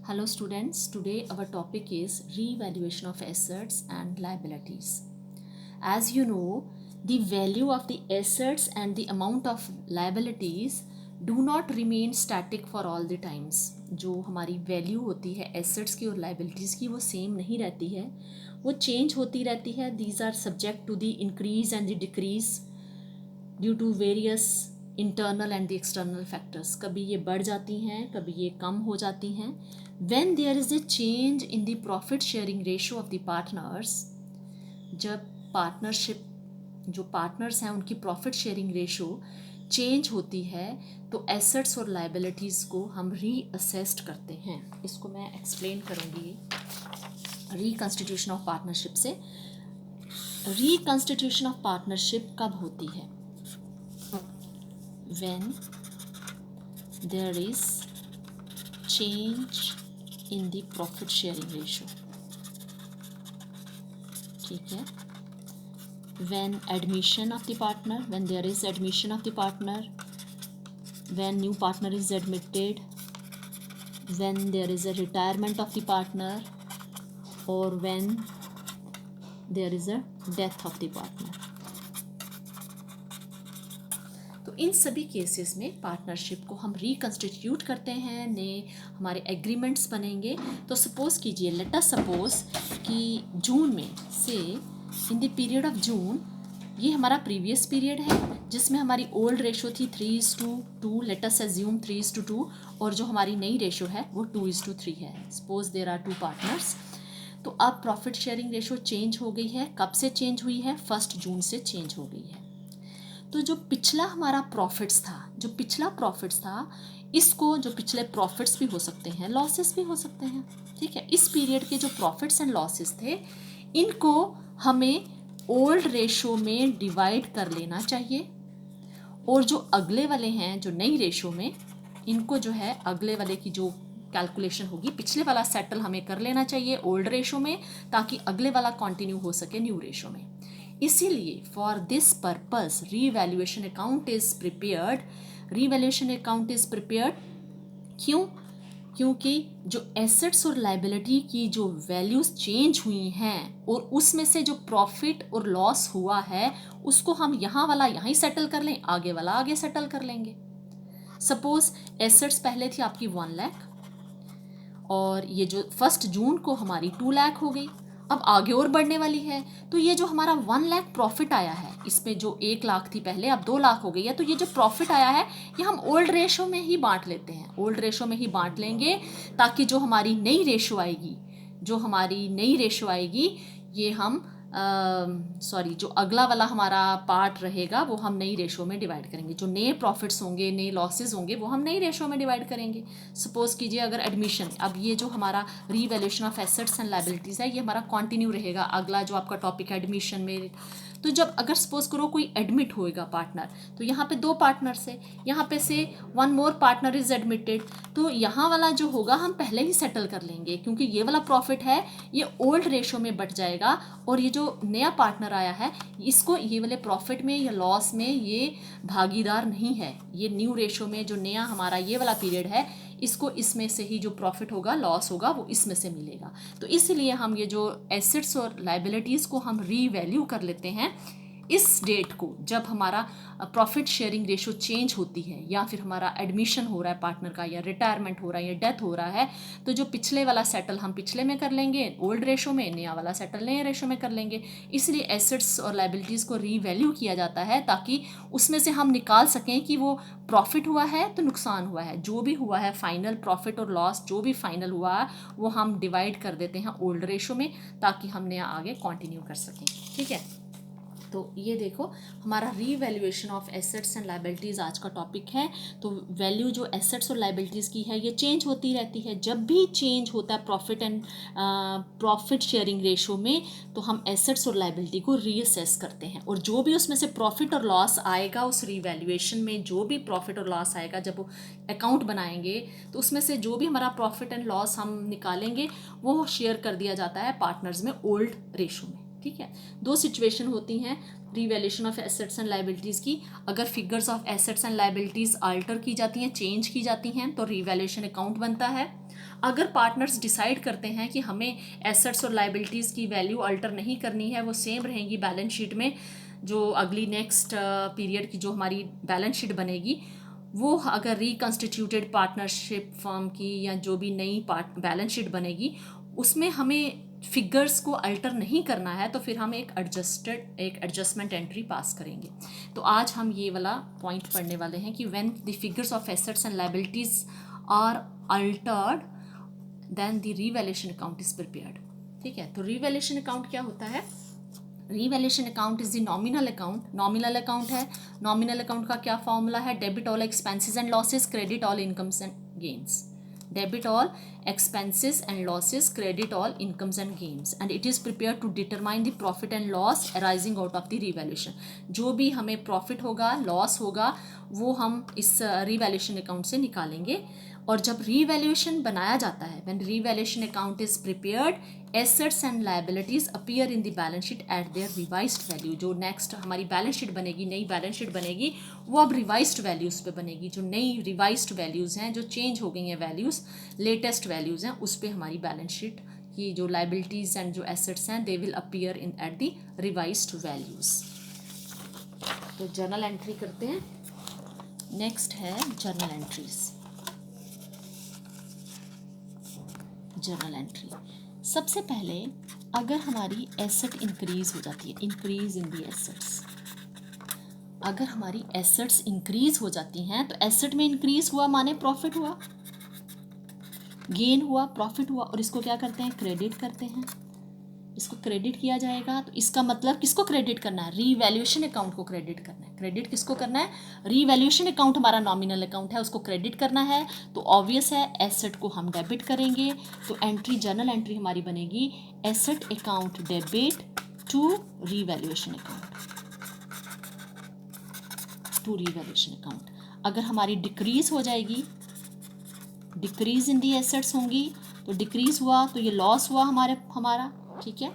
Hello students, today our topic is revaluation of assets and liabilities. As you know, the value of the assets and the amount of liabilities do not remain static for all the times. जो हमारी value होती है assets की और liabilities की वो same नहीं रहती है, वो चेंज होती रहती है. These are subject to the increase and the decrease due to various internal and the external factors. कभी ये बढ़ जाती हैं, कभी ये कम हो जाती हैं. When there is a change in the profit sharing ratio of the partners, जब पार्टनरशिप जो पार्टनर्स हैं उनकी प्रॉफिट शेयरिंग रेशो चेंज होती है तो एसेट्स और लाइबिलिटीज़ को हम रीअसेस्ड करते हैं. इसको मैं एक्सप्लेन करूँगी रिकन्स्टिट्यूशन ऑफ पार्टनरशिप से. रिकन्स्टिट्यूशन ऑफ पार्टनरशिप कब होती है? when there is change in the profit sharing ratio. ठीक है. when admission of the partner, when there is admission of the partner, when new partner is admitted, when there is a retirement of the partner, or when there is a death of the partner. तो इन सभी cases में partnership को हम रिकन्स्टिट्यूट करते हैं, नए हमारे agreements बनेंगे. तो सपोज़ कीजिए, लेट अस सपोज़ कि जून में से in the period of June, ये हमारा प्रीवियस पीरियड है जिसमें हमारी ओल्ड रेशो थी 3:2. लेट अस एज्यूम 3:2, और जो हमारी नई रेशो है वो 2:3 है. Suppose there are 2 partners. तो अब प्रॉफिट शेयरिंग रेशो चेंज हो गई है. कब से चेंज हुई है? 1 जून से चेंज हो गई है. तो जो पिछला हमारा प्रॉफिट्स था, इसको, जो पिछले प्रॉफिट्स भी हो सकते हैं, लॉसेस भी हो सकते हैं, ठीक है. इस पीरियड के जो प्रॉफिट्स एंड लॉसेस थे, इनको हमें ओल्ड रेशो में डिवाइड कर लेना चाहिए. और जो अगले वाले हैं, जो नई रेशो में, इनको जो है अगले वाले की जो कैलकुलेशन होगी, पिछले वाला सेटल हमें कर लेना चाहिए ओल्ड रेशो में, ताकि अगले वाला कंटिन्यू हो सके न्यू रेशो में. इसीलिए for this purpose revaluation account is prepared. क्यों? क्योंकि जो एसेट्स और लाइबिलिटी की जो वैल्यूज चेंज हुई हैं और उसमें से जो प्रॉफिट और लॉस हुआ है, उसको हम यहाँ वाला यहाँ ही सेटल कर लें, आगे वाला आगे सेटल कर लेंगे. सपोज एसेट्स पहले थी आपकी 1 लाख, और ये जो 1 जून को हमारी 2 लाख हो गई. अब आगे और बढ़ने वाली है, तो ये जो हमारा 1 लाख प्रॉफिट आया है, इसमें जो 1 लाख थी पहले, अब 2 लाख हो गई है. तो ये जो प्रॉफिट आया है, ये हम ओल्ड रेशो में ही बांट लेते हैं, ओल्ड रेशो में ही बांट लेंगे, ताकि जो हमारी नई रेशो आएगी, ये हम जो अगला वाला हमारा पार्ट रहेगा वो हम नई रेशो में डिवाइड करेंगे. जो नए प्रॉफिट्स होंगे, नए लॉसेस होंगे, वो हम नई रेशो में डिवाइड करेंगे. सपोज़ कीजिए अगर एडमिशन, अब ये जो हमारा revaluation of assets and liabilities है, ये हमारा कंटिन्यू रहेगा. अगला जो आपका टॉपिक है एडमिशन में, तो जब अगर सपोज करो कोई एडमिट होएगा पार्टनर, तो यहाँ पे 2 पार्टनर्स है, यहाँ पे से 1 मोर पार्टनर इज एडमिटेड, तो यहाँ वाला जो होगा हम पहले ही सेटल कर लेंगे, क्योंकि ये वाला प्रॉफिट है ये ओल्ड रेशो में बट जाएगा, और ये जो नया पार्टनर आया है, इसको ये वाले प्रॉफिट में या लॉस में ये भागीदार नहीं है. ये न्यू रेशो में जो नया हमारा ये वाला पीरियड है, इसको इसमें से ही जो प्रॉफिट होगा, लॉस होगा, वो इसमें से मिलेगा. तो इसलिए हम ये जो एसेट्स और लाइबिलिटीज़ को हम रीवैल्यू कर लेते हैं इस डेट को, जब हमारा प्रॉफिट शेयरिंग रेशो चेंज होती है, या फिर हमारा एडमिशन हो रहा है पार्टनर का, या रिटायरमेंट हो रहा है, या डेथ हो रहा है. तो जो पिछले वाला सेटल हम पिछले में कर लेंगे ओल्ड रेशो में, नया वाला सेटल नए रेशो में कर लेंगे. इसलिए एसेट्स और लाइबिलिटीज़ को रीवैल्यू किया जाता है, ताकि उसमें से हम निकाल सकें कि वो प्रॉफिट हुआ है तो नुकसान हुआ है, जो भी हुआ है फाइनल प्रॉफिट और लॉस जो भी फाइनल हुआ है, वो हम डिवाइड कर देते हैं ओल्ड रेशो में, ताकि हम नया आगे कंटिन्यू कर सकें. ठीक है. तो ये देखो, हमारा revaluation of assets and liabilities आज का टॉपिक है. तो वैल्यू जो एसेट्स और लाइबिलिटीज़ की है, ये चेंज होती रहती है. जब भी चेंज होता है प्रॉफिट शेयरिंग रेशो में, तो हम एसेट्स और लाइबिलिटी को रीअसेस करते हैं, और जो भी उसमें से प्रॉफिट और लॉस आएगा उस रीवैल्यूएशन में, जो भी प्रॉफिट और लॉस आएगा जब वो अकाउंट बनाएंगे, तो उसमें से जो भी हमारा प्रॉफिट एंड लॉस हम निकालेंगे, वो शेयर कर दिया जाता है पार्टनर्स में ओल्ड रेशो में. ठीक है. 2 सिचुएशन होती हैं. Revaluation of assets and liabilities की, अगर figures of assets and liabilities alter की जाती हैं, चेंज की जाती हैं, तो रीवैल्यूएशन अकाउंट बनता है। अगर पार्टनर्स डिसाइड करते हैं कि हमें एसेट्स और लाइबिलिटीज़ की वैल्यू अल्टर नहीं करनी है, वो सेम रहेंगी बैलेंस शीट में, जो अगली नेक्स्ट पीरियड की जो हमारी बैलेंस शीट बनेगी, वो अगर रिकन्स्टिट्यूटेड पार्टनरशिप फर्म की या जो भी नई बैलेंस शीट बनेगी उसमें हमें फिगर्स को अल्टर नहीं करना है, तो फिर हम एक एडजस्टमेंट एंट्री पास करेंगे। तो आज हम ये वाला पॉइंट पढ़ने वाले हैं कि when the figures of assets and liabilities are altered then the revaluation account is prepared. ठीक है, तो रीवैल्यूएशन अकाउंट क्या होता है? Revaluation account is the nominal account. Nominal account है, नॉमिनल अकाउंट का क्या फॉर्मूला है? Debit all expenses and losses, credit all incomes and gains. Debit all expenses and losses, credit all incomes and gains, and it is prepared to determine the profit and loss arising out of the revaluation। जो भी हमें profit होगा, loss होगा, वो हम इस revaluation account से निकालेंगे। और जब रीवैल्यूएशन बनाया जाता है, when revaluation account is prepared, assets and liabilities appear in the balance sheet at there revised value. जो नेक्स्ट हमारी बैलेंस शीट बनेगी, नई बैलेंस शीट बनेगी, वो अब रिवाइज्ड वैल्यूज़ पे बनेगी। जो नई रिवाइज्ड वैल्यूज़ हैं, जो चेंज हो गई हैं वैल्यूज़, लेटेस्ट वैल्यूज़ हैं, उस पर हमारी बैलेंस शीट की जो लायबिलिटीज़ एंड जो एसेट्स हैं, they will appear in at the revised values. तो जर्नल एंट्री करते हैं। नेक्स्ट है जर्नल एंट्रीज। जर्नल एंट्री, सबसे पहले अगर हमारी एसेट इंक्रीज हो जाती है, इंक्रीज इन दी एसेट्स, अगर हमारी एसेट्स इंक्रीज हो जाती हैं, तो एसेट में इंक्रीज हुआ माने प्रॉफिट हुआ, गेन हुआ, प्रॉफिट हुआ, और इसको क्या करते हैं? क्रेडिट करते हैं। इसको क्रेडिट किया जाएगा, तो इसका मतलब किसको क्रेडिट करना है? रीवैल्यूएशन अकाउंट को क्रेडिट करना है। क्रेडिट किसको करना है? रीवैल्यूएशन अकाउंट हमारा नॉमिनल अकाउंट है, उसको क्रेडिट करना है। तो ऑब्वियस है एसेट को हम डेबिट करेंगे। तो एंट्री, जर्नल एंट्री हमारी बनेगी asset account debit to revaluation account, to revaluation account. अगर हमारी डिक्रीज हो जाएगी, डिक्रीज इन दी एसेट्स होंगी, तो डिक्रीज हुआ तो ये लॉस हुआ हमारा। ठीक है,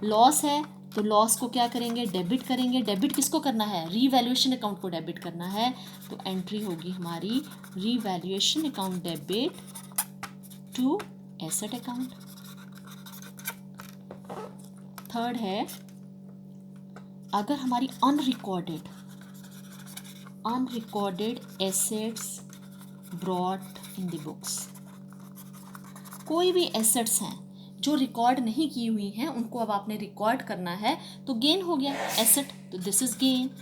लॉस है तो लॉस को क्या करेंगे? डेबिट करेंगे। डेबिट किसको करना है? रीवैल्यूएशन अकाउंट को डेबिट करना है। तो एंट्री होगी हमारी revaluation account debit to asset account. Third है, अगर हमारी unrecorded assets brought in the books, कोई भी एसेट्स हैं जो रिकॉर्ड नहीं की हुई हैं, उनको अब आपने रिकॉर्ड करना है, तो गेन हो गया एसेट, तो दिस इज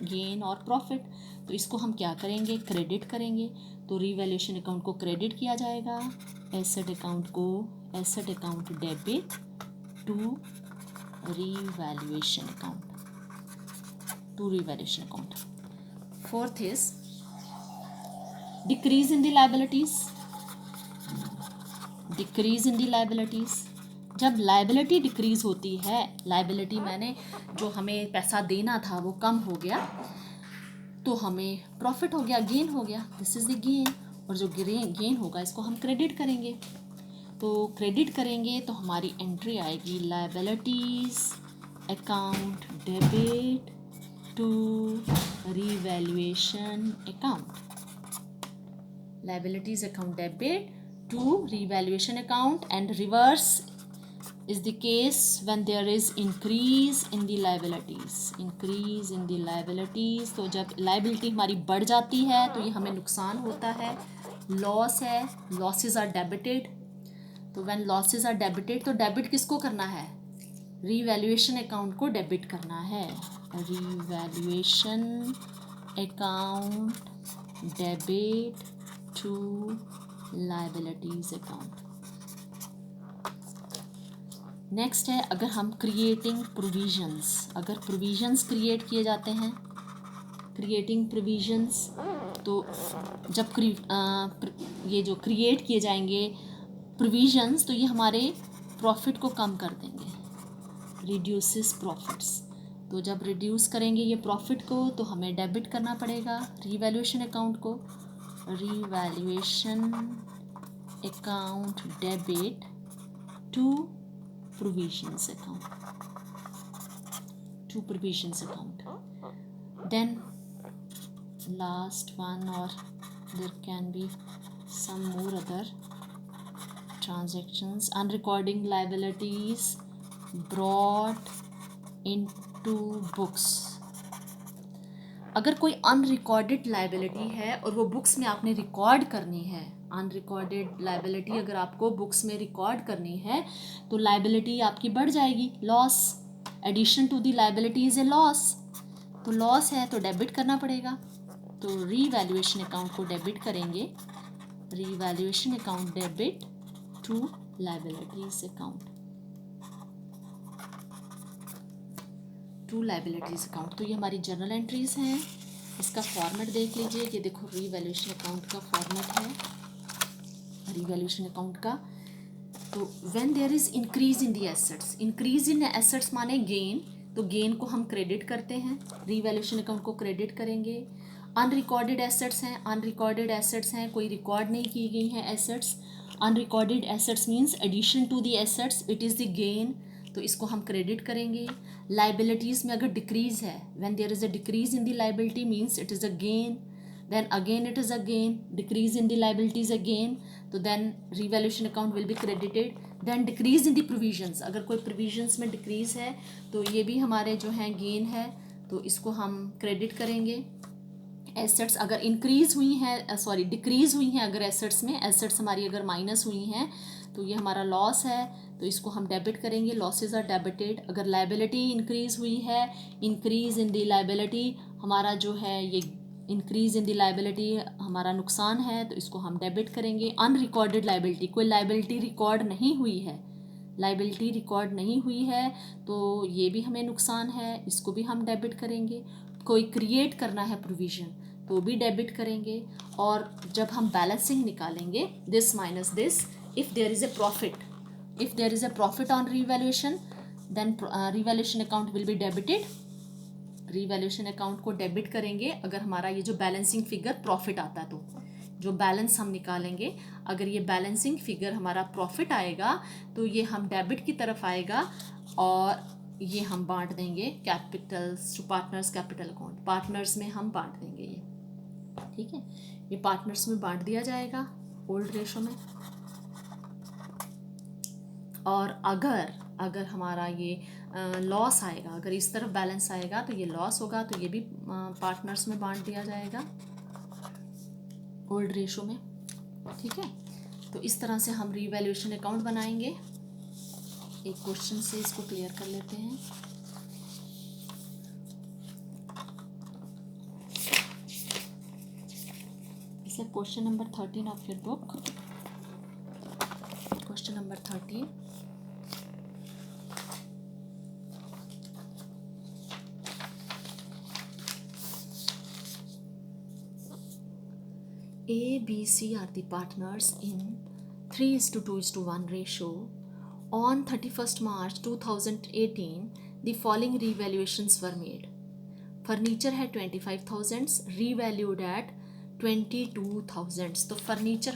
गेन और प्रॉफिट। तो इसको हम क्या करेंगे? क्रेडिट करेंगे। तो रीवैल्यूएशन अकाउंट को क्रेडिट किया जाएगा, एसेट अकाउंट को asset account debit to revaluation account, to revaluation account. Fourth is decrease in the liabilities. Decrease in the liabilities, जब लायबिलिटी डिक्रीज होती है, लायबिलिटी मैंने जो हमें पैसा देना था वो कम हो गया, तो हमें प्रॉफिट हो गया, गेन हो गया, दिस इज द गेन। और जो गेन होगा इसको हम क्रेडिट करेंगे। तो क्रेडिट करेंगे तो हमारी एंट्री आएगी liabilities account debit to revaluation account, liabilities account debit to revaluation account, and reverse is the case when there is increase in the liabilities, increase in the liabilities। तो जब liability हमारी बढ़ जाती है तो ये हमें नुकसान होता है, लॉस है, losses are debited। तो when losses are debited, तो डेबिट किसको करना है? रीवैल्यूएशन अकाउंट को डेबिट करना है, revaluation account debit to liabilities account. Next है, अगर हम क्रिएटिंग प्रोविजंस, अगर प्रोविजंस क्रिएट किए जाते हैं, क्रिएटिंग प्रोविजंस, तो जब ये जो क्रिएट किए जाएंगे प्रोविजंस, तो ये हमारे प्रॉफिट को कम कर देंगे, रिड्यूसेस प्रॉफिट्स। तो जब रिड्यूस करेंगे ये प्रॉफिट को, तो हमें डेबिट करना पड़ेगा रीवैल्यूएशन अकाउंट को, revaluation account debit to provisions account, to provisions account. then last one, or there can be some more other transactions. Unrecorded liabilities brought into books. अगर कोई अनरिकॉर्डेड लाइबिलिटी है और वो बुक्स में आपने रिकॉर्ड करनी है, अनरिकॉर्डेड लाइबिलिटी अगर आपको बुक्स में रिकॉर्ड करनी है तो लाइबिलिटी आपकी बढ़ जाएगी, loss, addition to the liability is a loss, तो लॉस है तो डेबिट करना पड़ेगा, तो रीवैल्यूएशन अकाउंट को डेबिट करेंगे, revaluation account debit to liabilities account, to liabilities account. तो ये हमारी जर्नल एंट्रीज हैं, इसका फॉर्मेट देख लीजिए, ये देखो रीवैल्यूएशन अकाउंट का फॉर्मेट है, रीवैल्यूएशन अकाउंट का। तो when there is increase in the assets, increase in assets माने गेन, तो गेन को हम क्रेडिट करते हैं, रीवैल्यूएशन अकाउंट को क्रेडिट करेंगे। अनरिकॉर्डेड एसेट्स हैं, अनरिकॉर्डेड एसेट्स हैं, कोई रिकॉर्ड नहीं की गई हैं assets, unrecorded assets means addition to the assets, it is the gain, तो इसको हम क्रेडिट करेंगे। लाइबिलिटीज़ में अगर डिक्रीज है, when there is a decrease in the liability means it is a gain, then again it is a gain, decrease in the liabilities again, तो then revaluation account will be credited, then decrease in the provisions, अगर कोई provisions में decrease है तो ये भी हमारे जो हैं gain है, तो इसको हम credit करेंगे। एसेट्स अगर इंक्रीज हुई हैं, सॉरी डिक्रीज हुई हैं अगर एसेट्स में, एसेट्स हमारी अगर माइनस हुई हैं तो ये हमारा लॉस है, तो इसको हम डेबिट करेंगे, लॉसेज आर डेबिटेड। अगर लाइबिलिटी इंक्रीज हुई है, इंक्रीज इन द लाइबिलिटी हमारा जो है ये इंक्रीज इन द लाइबिलिटी हमारा नुकसान है, तो इसको हम डेबिट करेंगे। अनरिकॉर्डेड लाइबिलिटी, कोई लाइबिलिटी रिकॉर्ड नहीं हुई है, लाइबिलिटी रिकॉर्ड नहीं हुई है तो ये भी हमें नुकसान है, इसको भी हम डेबिट करेंगे। कोई क्रिएट करना है प्रोविज़न तो भी डेबिट करेंगे। और जब हम बैलेंसिंग निकालेंगे, this minus this, if there is a profit, if there is a profit on revaluation then revaluation account will be debited, revaluation account को डेबिट करेंगे अगर हमारा ये जो बैलेंसिंग फिगर प्रॉफिट आता है, तो जो बैलेंस हम निकालेंगे अगर ये बैलेंसिंग फिगर हमारा प्रॉफिट आएगा तो ये हम डेबिट की तरफ आएगा और ये हम बांट देंगे capitals to partners capital account, partners में हम बांट देंगे ये, ठीक है, ये पार्टनर्स में बांट दिया जाएगा ओल्ड रेशो में। और अगर हमारा ये लॉस आएगा, अगर इस तरफ बैलेंस आएगा तो ये लॉस होगा, तो ये भी पार्टनर्स में बांट दिया जाएगा ओल्ड रेशो में, ठीक है। तो इस तरह से हम रीवैल्यूएशन अकाउंट बनाएंगे। एक क्वेश्चन से इसको क्लियर कर लेते हैं। इसे question number 13 of your book, question number 13, A, B, C are the partners in 3:2:1 ratio. On 31st March 2018, the following revaluations were made. Furniture है 25,000, रीवैल्यूड एट 22,000, तो फर्नीचर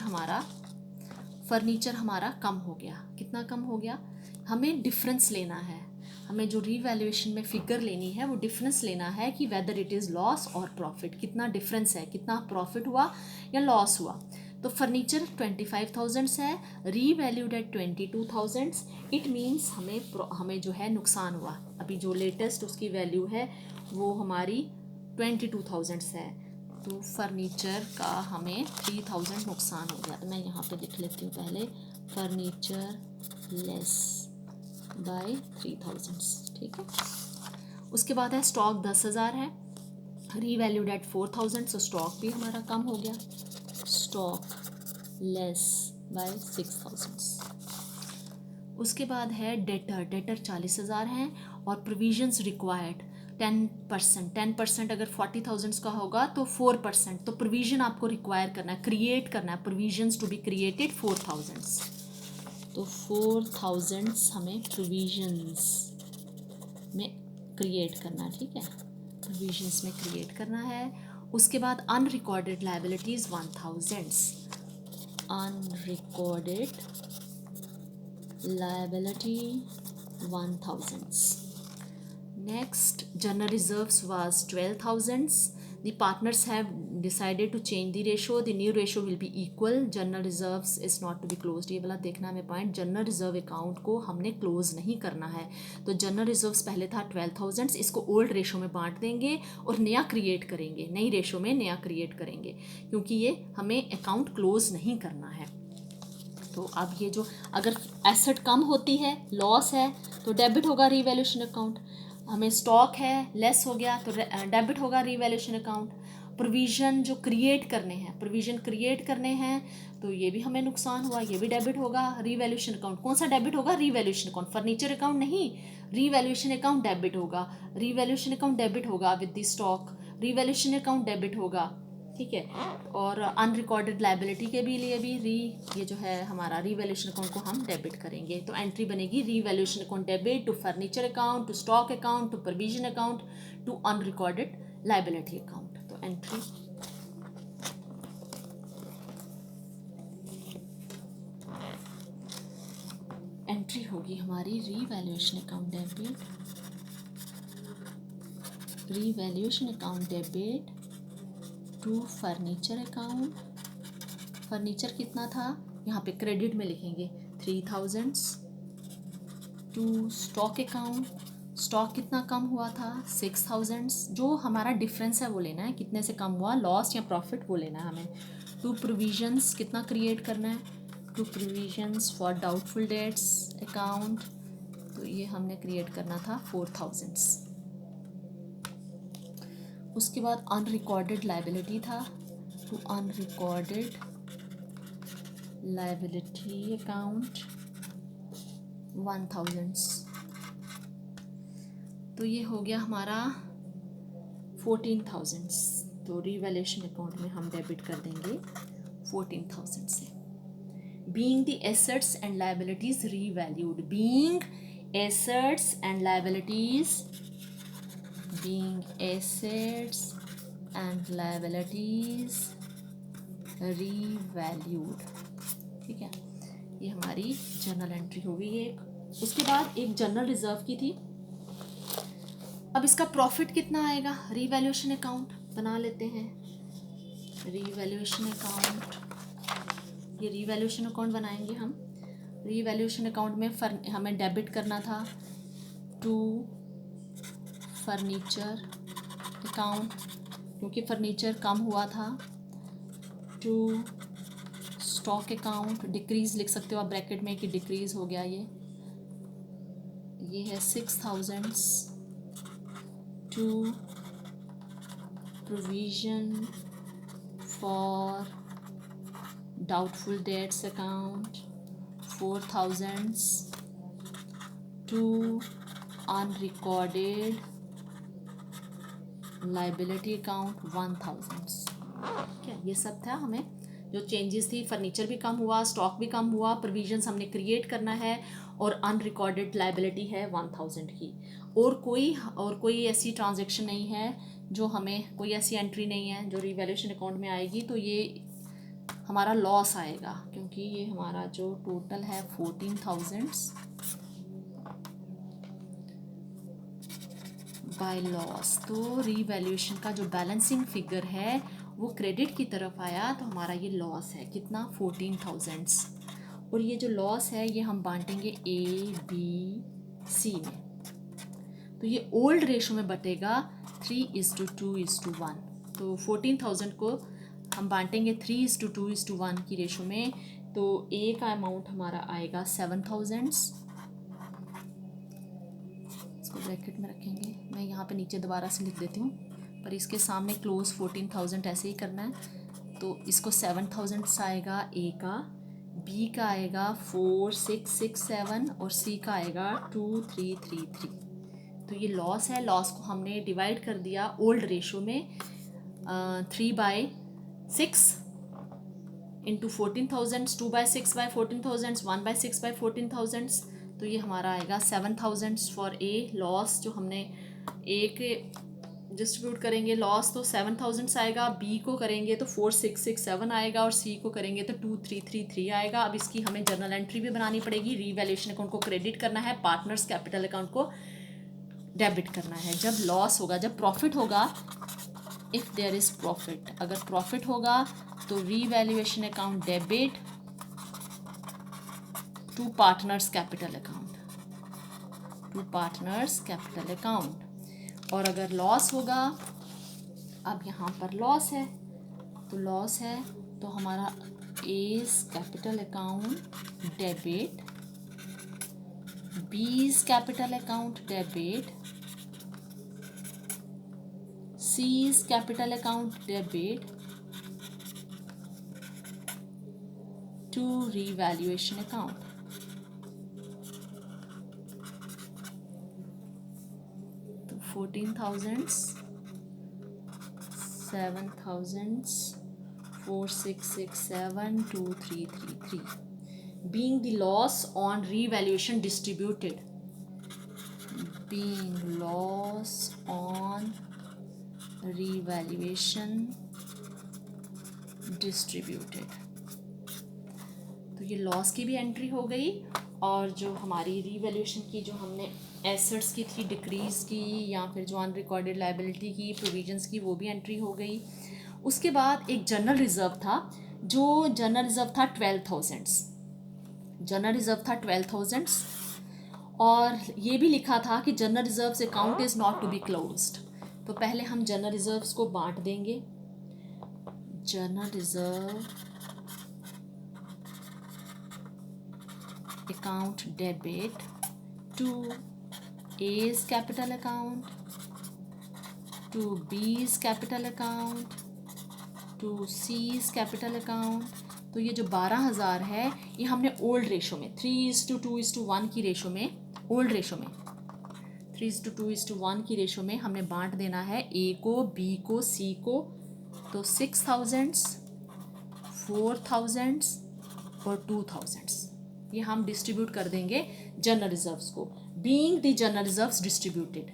हमारा कम हो गया। कितना कम हो गया? हमें डिफरेंस लेना है, हमें जो रीवैल्यूएशन में फिगर लेनी है वो डिफरेंस लेना है कि वेदर इट इज़ लॉस और प्रॉफिट, कितना डिफरेंस है, कितना प्रॉफिट हुआ या लॉस हुआ। तो फर्नीचर 25,000 है, रीवैल्यूड एट 22,000, इट मीन्स हमें जो है नुकसान हुआ। अभी जो लेटेस्ट उसकी वैल्यू है वो हमारी 22,000 है, तो फर्नीचर का हमें 3,000 नुकसान हो गया। तो मैं यहाँ पे लिख लेती हूँ पहले, फर्नीचर लेस बाय 3,000, ठीक है। उसके बाद है स्टॉक 10,000 है, रीवैल्यूड एट 4,000, सो स्टॉक भी हमारा कम हो गया, स्टॉक लेस बाय 6,000। उसके बाद है डेटर 40,000 हैं और प्रोविजंस रिक्वायर्ड 10%, अगर 40,000 का होगा तो 4%, तो प्रोविजन आपको रिक्वायर करना है, क्रिएट करना है, प्रोविजंस टू बी क्रिएटेड 4,000, तो 4,000 हमें प्रोविजंस में क्रिएट करना, ठीक है, प्रोविजंस में क्रिएट करना है। उसके बाद unrecorded liabilities 1,000, unrecorded liability 1,000 Next, general reserves was 12,000. The partners have decided to change the ratio. The new ratio will be equal. General reserves is not to be closed. ये वाला देखना हमें point, general reserve account को हमने close नहीं करना है. तो जनरल रिजर्व्स पहले था 12,000, इसको ओल्ड रेशो में बांट देंगे और नया क्रिएट करेंगे, नई रेशो में नया क्रिएट करेंगे, क्योंकि ये हमें अकाउंट क्लोज नहीं करना है. तो अब ये जो अगर एसेट कम होती है, लॉस है, तो डेबिट होगा रीवैल्यूएशन अकाउंट. हमें स्टॉक है, लेस हो गया, तो डेबिट होगा रीवैल्यूएशन अकाउंट. प्रोविज़न जो क्रिएट करने हैं, प्रोविज़न क्रिएट करने हैं, तो ये भी हमें नुकसान हुआ, ये भी डेबिट होगा. रीवैल्यूएशन अकाउंट कौन सा डेबिट होगा? Revaluation account. फर्नीचर अकाउंट नहीं, रीवैल्यूएशन अकाउंट डेबिट होगा. रीवैल्यूएशन अकाउंट डेबिट होगा with the stock. Revaluation account debit होगा, ठीक है. और अनरिकॉर्डेड लाइबिलिटी के भी लिए भी ये जो है हमारा रीवैल्यूएशन अकाउंट को हम डेबिट करेंगे. तो एंट्री बनेगी revaluation account debit to furniture account, to stock account, to provision account, to unrecorded liability account. तो एंट्री होगी हमारी revaluation account debit, revaluation account debit to furniture account. Furniture कितना था, यहाँ पे क्रेडिट में लिखेंगे 3,000. टू स्टॉक अकाउंट, स्टॉक कितना कम हुआ था, 6,000. जो हमारा डिफरेंस है वो लेना है, कितने से कम हुआ, लॉस या प्रॉफिट, वो लेना है हमें. टू प्रोविजंस कितना क्रिएट करना है, to provisions for doubtful debts account, तो ये हमने क्रिएट करना था 4,000. उसके बाद अनरिकॉर्डेड लाइबिलिटी था, टू अनरिकॉर्डेड लाइबिलिटी अकाउंट 1,000. तो ये हो गया हमारा 14,000. तो रीवैल्यूएशन अकाउंट में हम डेबिट कर देंगे 14,000 से. Being the assets and liabilities revalued, being assets and liabilities, being assets and liabilities revalued, ठीक है. ये हमारी जर्नल एंट्री हो गई एक. उसके बाद एक जनरल रिजर्व की थी. अब इसका प्रॉफिट कितना आएगा, रीवैल्यूएशन अकाउंट बना लेते हैं. रीवैल्यूएशन अकाउंट, ये रीवैल्यूएशन अकाउंट बनाएंगे हम. रीवैल्यूएशन अकाउंट में हमें डेबिट करना था टू फर्नीचर अकाउंट, क्योंकि फर्नीचर कम हुआ था. टू स्टॉक अकाउंट, डिक्रीज लिख सकते हो आप ब्रैकेट में कि डिक्रीज हो गया. ये है 6,000. To provision for doubtful debts account 4,000. To unrecorded liability account 1,000. ठीक है, ये सब था. हमें जो चेंजेस थी, फर्नीचर भी कम हुआ, स्टॉक भी कम हुआ, प्रोविजंस हमने क्रिएट करना है, और अनरिकॉर्डेड लाइबिलिटी है 1,000 की. और कोई ऐसी ट्रांजैक्शन नहीं है जो हमें, कोई ऐसी एंट्री नहीं है जो रीवैल्यूएशन अकाउंट में आएगी. तो ये हमारा लॉस आएगा, क्योंकि ये हमारा जो टोटल है 14,000 बाय लॉस. तो रीवैल्यूएशन का जो बैलेंसिंग फिगर है वो क्रेडिट की तरफ आया, तो हमारा ये लॉस है कितना, 14,000. और ये जो लॉस है ये हम बांटेंगे ABC में. तो ये ओल्ड रेशो में बटेगा 3:2:1. तो 14,000 को हम बांटेंगे 3:2:1 की रेशो में. तो ए का अमाउंट हमारा आएगा 7,000. इसको ब्रैकेट में रखेंगे. मैं यहाँ पे नीचे दोबारा से लिख देती हूँ, पर इसके सामने क्लोज 14,000 ऐसे ही करना है. तो इसको 7,000 आएगा ए का, बी का आएगा 4,667 और सी का आएगा 2,333. तो ये लॉस है. लॉस को हमने डिवाइड कर दिया ओल्ड रेशो में 3/6 इंटू 14,000, 2/6/14,000, 1/6/14,000. तो ये हमारा आएगा 7,000 फॉर ए. लॉस जो हमने ए के डिस्ट्रीब्यूट करेंगे लॉस, तो 7,000 आएगा. बी को करेंगे तो 4,667 आएगा, और सी को करेंगे तो 2,333 आएगा. अब इसकी हमें जर्नल एंट्री भी बनानी पड़ेगी. रीवैल्यूएशन अकाउंट को क्रेडिट करना है, पार्टनर्स कैपिटल अकाउंट को डेबिट करना है। जब लॉस होगा, जब प्रॉफिट होगा, इफ़ देयर इज़ प्रॉफिट, अगर प्रॉफिट होगा तो revaluation account debit to partners capital account, to partners capital account. और अगर लॉस होगा, अब यहाँ पर लॉस है, तो लॉस है तो हमारा A's capital account debit, B's capital account debit, C's capital account debit to revaluation account. तो 14,000, 7,000, 4,667, 2,333 being the loss on revaluation distributed, being loss on revaluation distributed। तो ये लॉस की भी एंट्री हो गई, और जो हमारी रीवैल्यूएशन की, जो हमने एसेट्स की थी डिक्रीज़ की, या फिर जो अनरिकॉर्डेड लाइबिलिटी की, प्रोविजंस की, वो भी एंट्री हो गई। उसके बाद एक जनरल रिज़र्व था, जो जनरल रिज़र्व था 12,000, जनरल रिज़र्व था 12,000, और ये भी लिखा था कि general reserves account is not to be closed. तो पहले हम जनरल रिज़र्व्स को बांट देंगे। General reserve account debit to A's capital account, to B's capital account, to C's capital account. तो ये जो 12,000 है, ये हमने ओल्ड रेशो में 3:2:1 की रेशो में, ओल्ड रेशो में 3:2:1 की रेशो में हमने बांट देना है, ए को, बी को, सी को। तो 6,000, 4,000 और 2,000 ये हम डिस्ट्रीब्यूट कर देंगे जनरल रिजर्व्स को, being the general reserves distributed.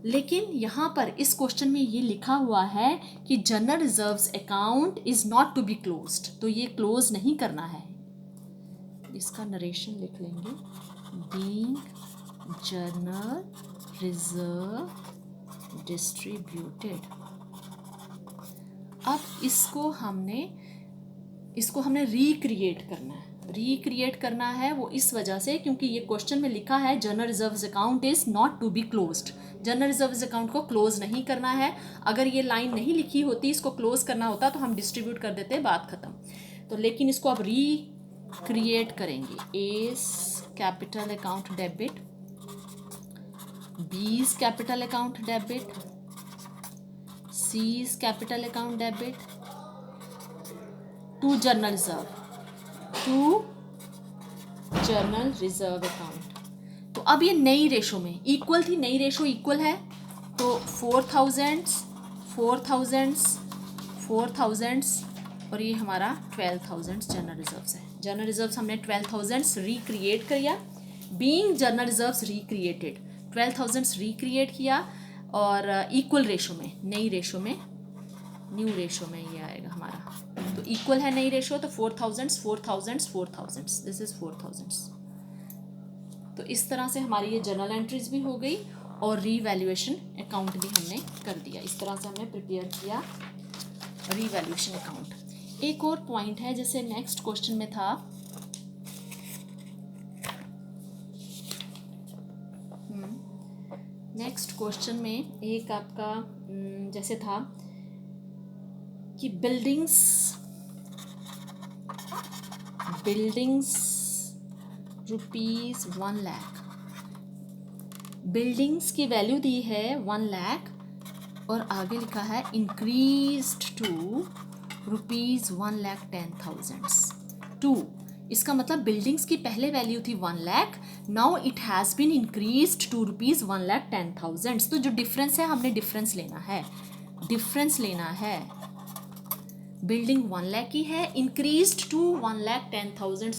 लेकिन यहाँ पर इस क्वेश्चन में ये लिखा हुआ है कि general reserves account is not to be closed, तो ये क्लोज नहीं करना है। इसका नरेशन लिख लेंगे, बीइंग जनरल रिजर्व डिस्ट्रीब्यूटेड। अब इसको हमने रिक्रिएट करना है। रिक्रिएट करना है वो इस वजह से क्योंकि ये क्वेश्चन में लिखा है general reserves account is not to be closed, general reserves account को क्लोज नहीं करना है। अगर ये लाइन नहीं लिखी होती, इसको क्लोज करना होता तो हम डिस्ट्रीब्यूट कर देते, बात ख़त्म। तो लेकिन इसको अब रिक्रिएट करेंगे। A's capital account debit, B's capital account debit, C's capital account debit to general reserve, to general reserve account. तो अब ये नई रेशो में इक्वल थी, नई रेशो इक्वल है, तो 4,000, 4,000, 4,000 और ये हमारा 12,000 जनरल रिजर्व्स है। जनरल रिजर्व्स हमने 12,000 रिक्रिएट किया, being general reserves recreated, 12,000 recreate किया और इक्वल रेशो में, नई रेशो में, न्यू रेशो में ये आएगा हमारा। तो इक्वल है नई रेशो, तो 4,000, 4,000, 4,000, दिस इज 4,000। तो इस तरह से हमारी ये जर्नल एंट्रीज भी हो गई और रीवैल्यूएशन अकाउंट भी हमने कर दिया। इस तरह से हमने प्रिपेयर किया रीवैल्यूएशन अकाउंट। एक और पॉइंट है, जैसे नेक्स्ट क्वेश्चन में था नेक्स्ट क्वेश्चन में एक आपका जैसे था कि बिल्डिंग्स ₹1 लाख, बिल्डिंग्स की वैल्यू दी है 1 लाख और आगे लिखा है इंक्रीज्ड टू ₹1,10,000 टू। इसका मतलब बिल्डिंग्स की पहले वैल्यू थी 1 lakh, now it has been increased to ₹1,10,000। तो जो डिफरेंस है, हमने डिफरेंस लेना है, डिफरेंस लेना है। बिल्डिंग 1 लाख की है, इंक्रीज्ड टू 1,10,000